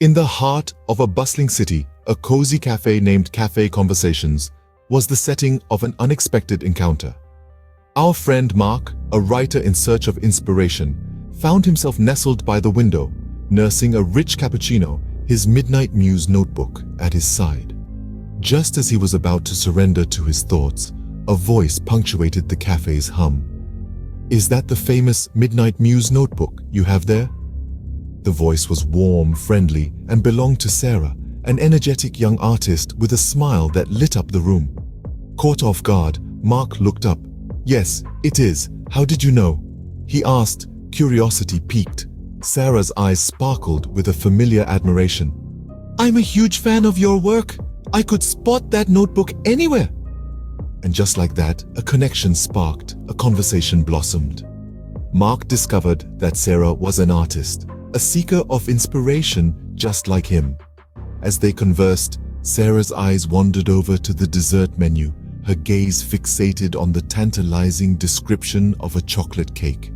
In the heart of a bustling city, a cozy cafe named Cafe Conversations was the setting of an unexpected encounter. Our friend Mark, a writer in search of inspiration, found himself nestled by the window, nursing a rich cappuccino, his midnight muse notebook at his side. Just as he was about to surrender to his thoughts, a voice punctuated the cafe's hum. "Is that the famous Midnight Muse notebook you have there?" The voice was warm, friendly, and belonged to Sarah, an energetic young artist with a smile that lit up the room. Caught off guard, Mark looked up. "Yes, it is. How did you know?" he asked, curiosity piqued. Sarah's eyes sparkled with a familiar admiration. "I'm a huge fan of your work. I could spot that notebook anywhere." And just like that, a connection sparked, a conversation blossomed. Mark discovered that Sarah was an artist, a seeker of inspiration just like him. As they conversed, Sarah's eyes wandered over to the dessert menu, her gaze fixated on the tantalizing description of a chocolate cake.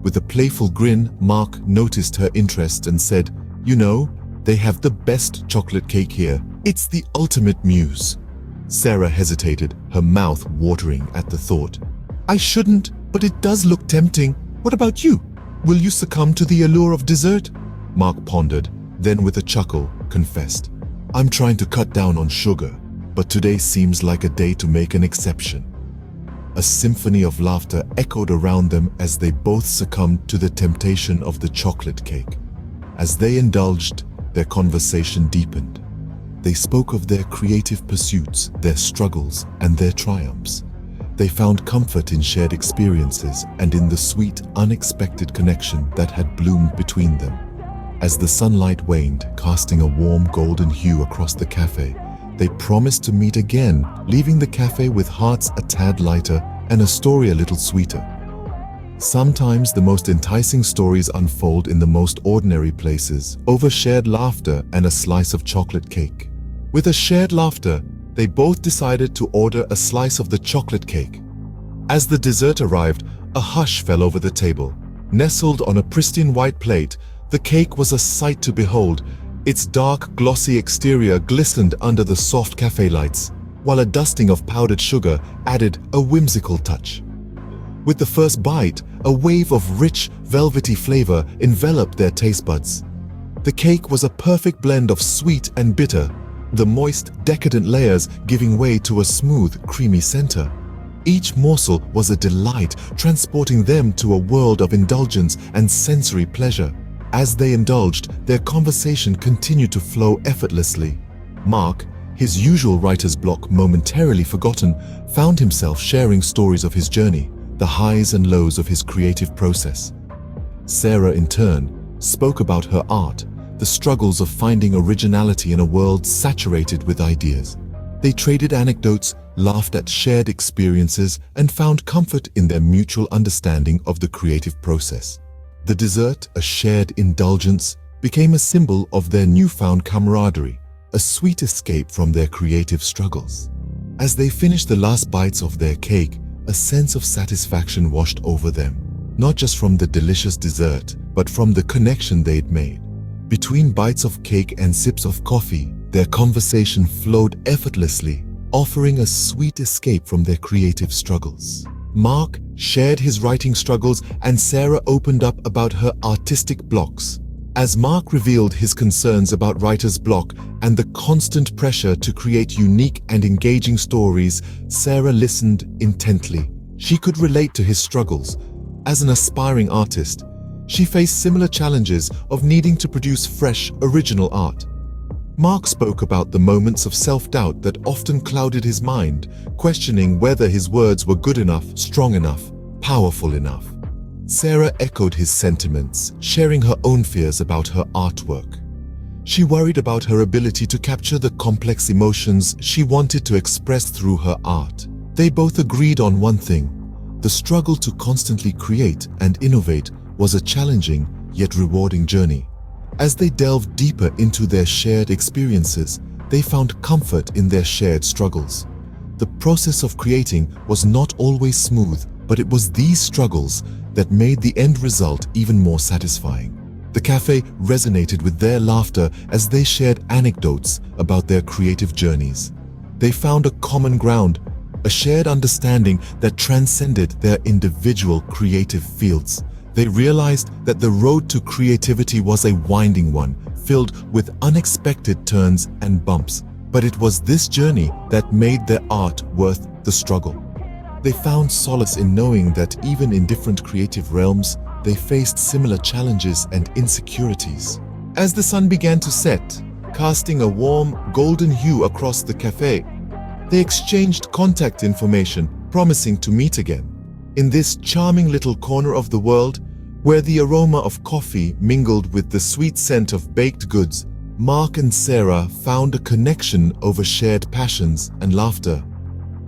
With a playful grin, Mark noticed her interest and said, "You know, they have the best chocolate cake here. It's the ultimate muse." Sarah hesitated, her mouth watering at the thought. "I shouldn't, but it does look tempting. What about you? Will you succumb to the allure of dessert?" Mark pondered, then with a chuckle, confessed, "I'm trying to cut down on sugar, but today seems like a day to make an exception." A symphony of laughter echoed around them as they both succumbed to the temptation of the chocolate cake. As they indulged, their conversation deepened. They spoke of their creative pursuits, their struggles, and their triumphs. They found comfort in shared experiences and in the sweet, unexpected connection that had bloomed between them. As the sunlight waned, casting a warm golden hue across the cafe, they promised to meet again, leaving the cafe with hearts a tad lighter and a story a little sweeter. Sometimes the most enticing stories unfold in the most ordinary places, over shared laughter and a slice of chocolate cake. With a shared laughter, they both decided to order a slice of the chocolate cake. As the dessert arrived, a hush fell over the table. Nestled on a pristine white plate, the cake was a sight to behold. Its dark, glossy exterior glistened under the soft cafe lights, while a dusting of powdered sugar added a whimsical touch. With the first bite, a wave of rich, velvety flavor enveloped their taste buds. The cake was a perfect blend of sweet and bitter, the moist, decadent layers giving way to a smooth, creamy center. Each morsel was a delight, transporting them to a world of indulgence and sensory pleasure. As they indulged, their conversation continued to flow effortlessly. Mark, his usual writer's block momentarily forgotten, found himself sharing stories of his journey, the highs and lows of his creative process. Sarah, in turn, spoke about her art, the struggles of finding originality in a world saturated with ideas. They traded anecdotes, laughed at shared experiences, and found comfort in their mutual understanding of the creative process. The dessert, a shared indulgence, became a symbol of their newfound camaraderie, a sweet escape from their creative struggles. As they finished the last bites of their cake, a sense of satisfaction washed over them, not just from the delicious dessert, but from the connection they'd made. Between bites of cake and sips of coffee, their conversation flowed effortlessly, offering a sweet escape from their creative struggles. Mark shared his writing struggles and Sarah opened up about her artistic blocks. As Mark revealed his concerns about writer's block and the constant pressure to create unique and engaging stories, Sarah listened intently. She could relate to his struggles. As an aspiring artist, she faced similar challenges of needing to produce fresh, original art. Mark spoke about the moments of self-doubt that often clouded his mind, questioning whether his words were good enough, strong enough, powerful enough. Sarah echoed his sentiments, sharing her own fears about her artwork. She worried about her ability to capture the complex emotions she wanted to express through her art. They both agreed on one thing: the struggle to constantly create and innovate was a challenging yet rewarding journey. As they delved deeper into their shared experiences, they found comfort in their shared struggles. The process of creating was not always smooth, but it was these struggles that made the end result even more satisfying. The cafe resonated with their laughter as they shared anecdotes about their creative journeys. They found a common ground, a shared understanding that transcended their individual creative fields. They realized that the road to creativity was a winding one, filled with unexpected turns and bumps. But it was this journey that made their art worth the struggle. They found solace in knowing that even in different creative realms, they faced similar challenges and insecurities. As the sun began to set, casting a warm, golden hue across the cafe, they exchanged contact information, promising to meet again. In this charming little corner of the world, where the aroma of coffee mingled with the sweet scent of baked goods, Mark and Sarah found a connection over shared passions and laughter.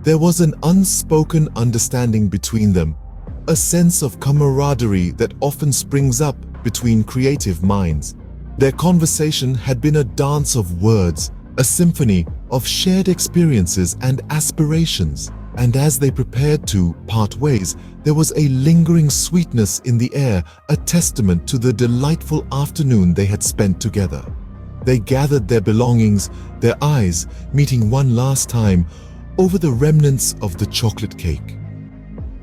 There was an unspoken understanding between them, a sense of camaraderie that often springs up between creative minds. Their conversation had been a dance of words, a symphony of shared experiences and aspirations. And as they prepared to part ways, there was a lingering sweetness in the air, a testament to the delightful afternoon they had spent together. They gathered their belongings, their eyes meeting one last time over the remnants of the chocolate cake.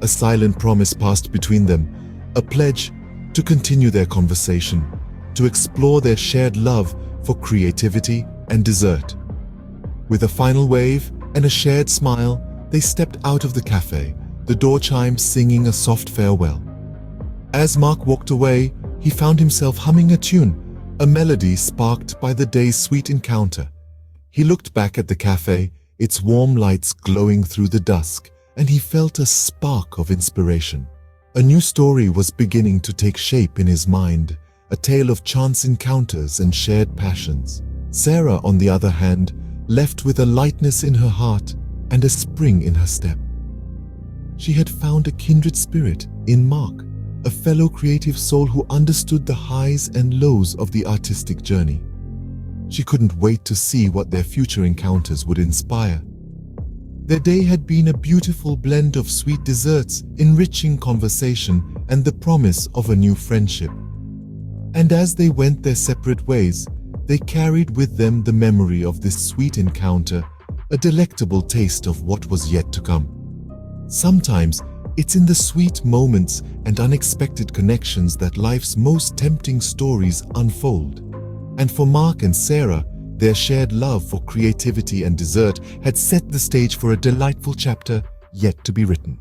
A silent promise passed between them, a pledge to continue their conversation, to explore their shared love for creativity and dessert. With a final wave and a shared smile, they stepped out of the cafe, the door chime singing a soft farewell. As Mark walked away, he found himself humming a tune, a melody sparked by the day's sweet encounter. He looked back at the cafe, its warm lights glowing through the dusk, and he felt a spark of inspiration. A new story was beginning to take shape in his mind, a tale of chance encounters and shared passions. Sarah, on the other hand, left with a lightness in her heart and a spring in her step. She had found a kindred spirit in Mark, a fellow creative soul who understood the highs and lows of the artistic journey. She couldn't wait to see what their future encounters would inspire. Their day had been a beautiful blend of sweet desserts, enriching conversation, and the promise of a new friendship. And as they went their separate ways, they carried with them the memory of this sweet encounter, a delectable taste of what was yet to come. Sometimes, it's in the sweet moments and unexpected connections that life's most tempting stories unfold. And for Mark and Sarah, their shared love for creativity and dessert had set the stage for a delightful chapter yet to be written.